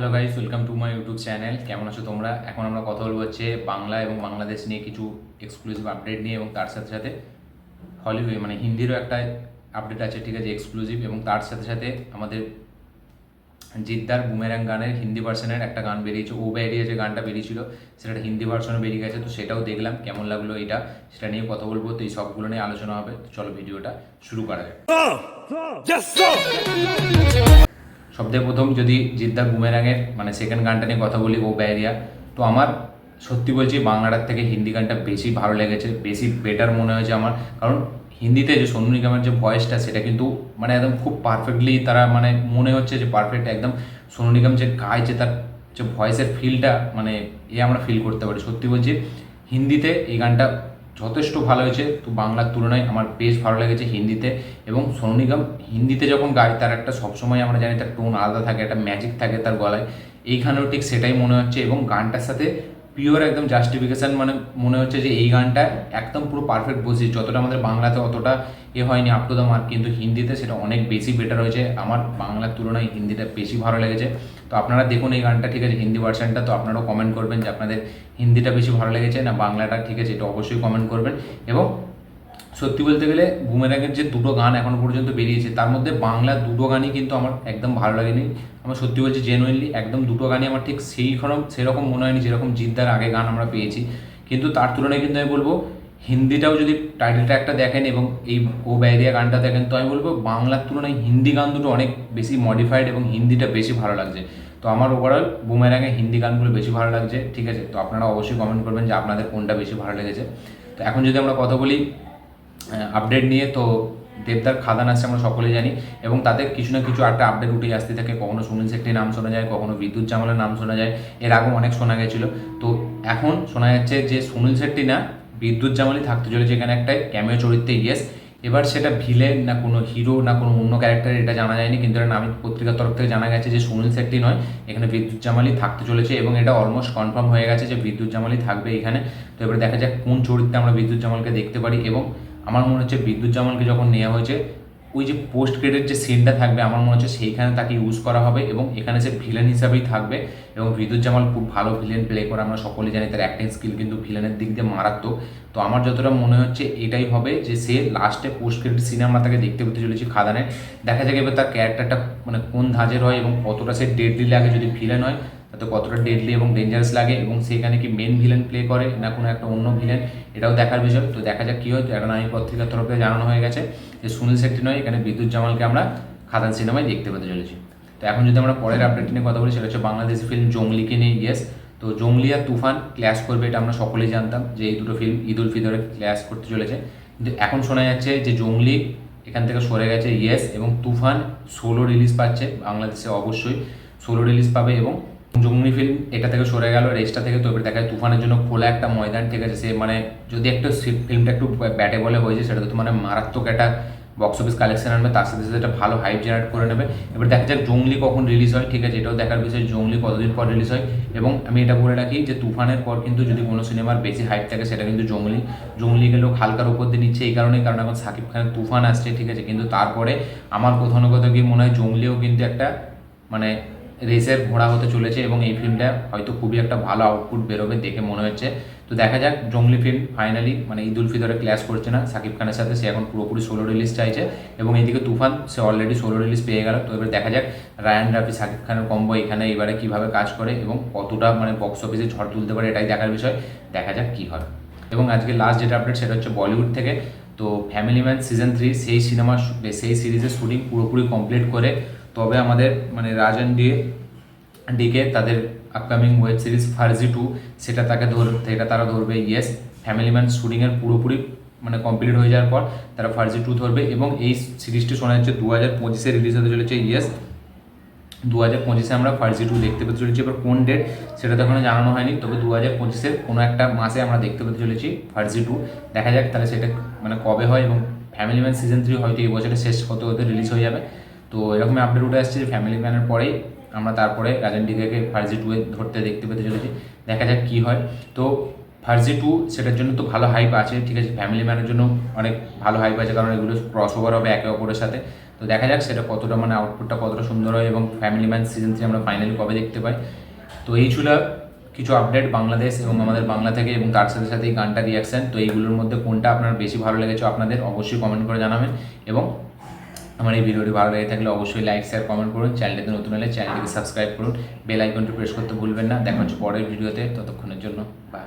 Hello guys, welcome to my YouTube channel. কেমন আছো তোমরা? এখন আমরা কথা বলবো হচ্ছে বাংলা এবং বাংলাদেশ নিয়ে কিছু এক্সক্লুসিভ আপডেট নিয়ে, এবং তার সাথে সাথে হলিউড মানে হিন্দিরও একটা আপডেট আছে, ঠিক আছে, এক্সক্লুসিভ। এবং তার সাথে সাথে আমাদের জিদ্দার বুমেরাং গানের হিন্দি ভার্সনের একটা গান বেরিয়েছে, ও বেরিয়ে যে গানটা বেরিয়েছিল সেটা হিন্দি ভার্সনে বেরিয়ে গেছে। তো সেটাও দেখলাম, কেমন লাগলো এটা, সেটা নিয়ে কথা বলবো। তো এই সবগুলো নিয়ে আলোচনা হবে। তো চলো ভিডিওটা শুরু করা যায়। সবথেকে প্রথম যদি জিদ্দার বুমেরাঙের মানে সেকেন্ড গানটা নিয়ে কথা বলি, ও ব্যারিয়া, তো আমার সত্যি বলছি বাংলাটার থেকে হিন্দি গানটা বেশি ভালো লেগেছে, বেশি বেটার মনে হয়েছে আমার। কারণ হিন্দিতে যে সোনু নিগমের যে ভয়েসটা, সেটা কিন্তু মানে একদম খুব পারফেক্টলি তারা মানে মনে হচ্ছে যে পারফেক্ট একদম সোনু নিগম যে গাইছে, তার যে ভয়েসের ফিলটা মানে আমরা ফিল করতে পারি। সত্যি বলছি হিন্দিতে এই গানটা যথেষ্ট ভালো হয়েছে, তো বাংলার তুলনায় আমার বেশ ভালো লেগেছে হিন্দিতে। এবং সোনু নিগম হিন্দিতে যখন গায়, তার একটা সবসময় আমরা জানি তার টোন আলাদা থাকে, একটা ম্যাজিক থাকে তার গলায়। এইখানেও ঠিক সেটাই মনে হচ্ছে, এবং গানটার সাথে পিওর একদম জাস্টিফিকেশান মানে মনে হচ্ছে যে এই গানটা একদম পুরো পারফেক্ট বসে, যতটা আমাদের বাংলাতে অতটা হয়নি আপ টু দ্য মার্ক, কিন্তু হিন্দিতে সেটা অনেক বেশি বেটার হয়েছে। আমার বাংলার তুলনায় হিন্দিটা বেশি ভালো লেগেছে। তো আপনারা দেখুন এই গানটা, ঠিক আছে, হিন্দি ভার্সানটা। তো আপনারাও কমেন্ট করবেন যে আপনাদের হিন্দিটা বেশি ভালো লেগেছে না বাংলাটা, ঠিক আছে, এটা অবশ্যই কমেন্ট করবেন। এবং সত্যি বলতে গেলে বুমেরাঙের যে দুটো গান এখনো পর্যন্ত বেরিয়েছে, তার মধ্যে বাংলা দুটো গানই কিন্তু আমার একদম ভালো লাগেনি। আমার সত্যি বলছি জেনুইনলি একদম দুটো গানই আমার ঠিক সেরকম মনে হয়নি যেরকম জিদ্দার আগে গান আমরা পেয়েছি। কিন্তু তার তুলনায় কিন্তু আমি বলবো হিন্দিটাও যদি টাইটেলটা একটা দেখেন এবং এই ও ব্যারিয়া গানটা দেখেন, তো আমি বলবো বাংলার তুলনায় হিন্দি গান দুটো অনেক বেশি মডিফাইড এবং হিন্দিটা বেশি ভালো লাগছে। তো আমার ওভারঅল বুমেরাঙে হিন্দি গানগুলো বেশি ভালো লাগছে, ঠিক আছে। তো আপনারা অবশ্যই কমেন্ট করবেন যে আপনাদের কোনটা বেশি ভালো লেগেছে। তো এখন যদি আমরা কথা বলি আপডেট নিয়ে, তো দেবদার খাদান আসছে আমরা সকলেই জানি, এবং তাদের কিছু না কিছু একটা আপডেট উঠে আসতে থাকে। কখনো সুনীল শেট্টির নাম শোনা যায়, কখনো বিদ্যুৎ জামালের নাম শোনা যায়, এর আগেও অনেক শোনা গেছিলো। তো এখন শোনা যাচ্ছে যে সুনীল শেট্টি না, বিদ্যুৎ জামালই থাকতে চলেছে এখানে একটা ক্যামিও চরিত্রে। ইয়েস, এবার সেটা ভিলেন না কোনো হিরো না কোনো অন্য ক্যারেক্টার এটা জানা যায়নি, কিন্তু এটা আমি পত্রিকার তরফ থেকে জানা গেছে যে সুনীল শেট্টি নয়, এখানে বিদ্যুৎ জামালই থাকতে চলেছে, এবং এটা অলমোস্ট কনফার্ম হয়ে গেছে যে বিদ্যুৎ জামালই থাকবে এখানে। তো এবার দেখা যাক কোন চরিত্রে আমরা বিদ্যুৎ জামালকে দেখতে পারি। এবং আমার মনে হচ্ছে বিদ্যুৎ জামালকে যখন নেওয়া হয়েছে, ওই যে পোস্ট ক্রেডিট যে সিনটা থাকবে, আমার মনে হচ্ছে সেইখানে তাকে ইউজ করা হবে, এবং এখানে সে ভিলেন হিসাবেই থাকবে। এবং বিদ্যুৎ জামাল খুব ভালো ভিলেন প্লে করে, আমরা সকলেই জানি তার অ্যাক্টিং স্কিল কিন্তু ভিলেনের দিক দিয়ে মারাত্মক। তো আমার যতটা মনে হচ্ছে এটাই হবে যে সে লাস্টে পোস্ট ক্রেডিট সিনে আমরা তাকে দেখতে পেতে চলেছি খাদানে। দেখা যাক এবার তার ক্যারেক্টারটা মানে কোন ধাঁচের হয় এবং কতটা সে ডেডলি লাগে, যদি ভিলেন হয় তাতে কতটা ডেডলি এবং ডেঞ্জারাস লাগে, এবং সেখানে কি মেন ভিলেন প্লে করে না কোনো একটা অন্য ভিলেন, এটাও দেখার বিষয়। তো দেখা যাক কী হয়। তো এখন আমি পত্রিকার তরফ থেকে জানানো হয়ে গেছে যে সুনীল শেট্টি নয়, এখানে বিদ্যুৎ জামালকে আমরা খাদান সিনেমায় দেখতে পেতে চলেছি। তো এখন যদি আমরা পরের আপডেট নিয়ে কথা বলি, সেটা হচ্ছে বাংলাদেশি ফিল্ম জঙ্গলিকে নিয়ে। ইয়েস, তো জঙ্গলি আর তুফান ক্ল্যাশ করবে, এটা আমরা সকলেই জানতাম যে এই দুটো ফিল্ম ঈদ উল ফিতরে ক্ল্যাশ করতে চলেছে। কিন্তু এখন শোনা যাচ্ছে যে জঙ্গলি এখান থেকে সরে গেছে। ইয়েস, এবং তুফান সোলো রিলিজ পাচ্ছে বাংলাদেশে, অবশ্যই সোলো রিলিজ পাবে। এবং জঙ্গলি ফিল্ম এটা থেকে সরে গেল রেসটা থেকে। তো এবার দেখা যায় তুফানের জন্য খোলা একটা ময়দান, ঠিক আছে। সে মানে যদি একটা ফিল্মটা একটু ব্যাটে বলে হয়েছে, সেটা তো মানে মারাত্মক একটা বক্স অফিস কালেকশন আনবে, তার সাথে সাথে একটা ভালো হাইপ জেনারেট করে নেবে। এবার দেখা যাক জঙ্গলি কখন রিলিজ হয়, ঠিক আছে, এটাও দেখার বিষয় জঙ্গলি কতদিন পর রিলিজ হয়। এবং আমি এটা বলে রাখি যে তুফানের পর কিন্তু যদি কোনো সিনেমার বেশি হাইপ থাকে, সেটা কিন্তু জঙ্গলিকে লোক হালকার উপর দিয়ে নিচ্ছে এই কারণে, কারণ এখন সাকিব খানের তুফান আসছে, ঠিক আছে। কিন্তু তারপরে আমার কোথাও না কোথাও গিয়ে মনে হয় জঙ্গলিও কিন্তু একটা মানে রেসের ঘোড়া হতে চলেছে, এবং এই ফিল্মটা হয়তো খুবই একটা ভালো আউটপুট বেরোবে দেখে মনে হচ্ছে। তো দেখা যাক জঙ্গলি ফিল্ম ফাইনালি মানে ঈদ উল ফিতরে ক্ল্যাশ করছে না সাকিব খানের সাথে, সে এখন পুরোপুরি সোলো রিলিজ চাইছে। এবং এইদিকে তুফান সে অলরেডি সোলো রিলিজ পেয়ে গেল। তো এবার দেখা যাক রায়ান রাফি সাকিব খানের কম্বো এখানে এবারে কীভাবে কাজ করে এবং কতটা মানে বক্স অফিসে ঝড় তুলতে পারে, এটাই দেখার বিষয়। দেখা যাক কী হয়। এবং আজকে লাস্ট যেটা আপডেট সেটা হচ্ছে বলিউড থেকে। তো ফ্যামিলি ম্যান সিজন 3 সেই সিরিজের শুটিং পুরোপুরি কমপ্লিট করে তবে আমাদের মানে রাজন ডিকে তাদের আপকামিং ওয়েব সিরিজ ফার্জি 2 সেটা তারা ধরবে। ইয়েস, ফ্যামিলি ম্যান শুটিংয়ের পুরোপুরি মানে কমপ্লিট হয়ে যাওয়ার পর তারা ফার্জি 2 ধরবে, এবং এই সিরিজটি শোনা যাচ্ছে 2025-এ রিলিজ হতে চলেছে। ইয়েস, 2025-এ আমরা ফার্জি 2 দেখতে পেতে চলেছি। এবার কোন ডেট সেটা তো এখনো জানানো হয়নি, তবে 2025-এর কোনো একটা মাসে আমরা দেখতে পেতে চলেছি ফার্জি 2। দেখা যাক তাহলে সেটা মানে কবে হয়। এবং ফ্যামিলি ম্যান সিজন 3 হয়তো এই বছরের শেষ হতে রিলিজ হয়ে যাবে। তো এরকমই আপডেট উঠে আসছে যে ফ্যামিলি ম্যানের পরেই আমরা তারপরে রাজন ডিকে ফার্জি 2-এ ধরতে দেখতে পেতে চলেছি। দেখা যাক কী হয়। তো ফার্জি 2 সেটার জন্য তো ভালো হাইপ আছে, ঠিক আছে। ফ্যামিলি ম্যানের জন্য অনেক ভালো হাইপ আছে, কারণ এগুলো ক্রস ওভার হবে একে অপরের সাথে। তো তো দেখা যাক সেটা কতটা মানে আউটপুটটা কতটা সুন্দর হয় এবং ফ্যামিলি ম্যান সিজন 3 আমরা ফাইনালি কবে দেখতে পাই। তো এই ছিল কিছু আপডেট বাংলাদেশ এবং আমাদের বাংলা থেকে, এবং তার সাথে সাথে এই গানটা রিয়াকশান। তো এইগুলোর মধ্যে কোনটা আপনার বেশি ভালো লেগেছে আপনাদের অবশ্যই কমেন্ট করে জানাবেন, এবং আমার এই ভিডিওটি ভালো লেগে থাকলে অবশ্যই লাইক শেয়ার কমেন্ট করুন। চ্যানেলটিতে নতুন হলে চ্যানেলটিকে সাবস্ক্রাইব করুন, বেল আইকনটি প্রেস করতে ভুলবেন না। দেখা হচ্ছে পরের ভিডিওতে, ততক্ষণের জন্য বাই।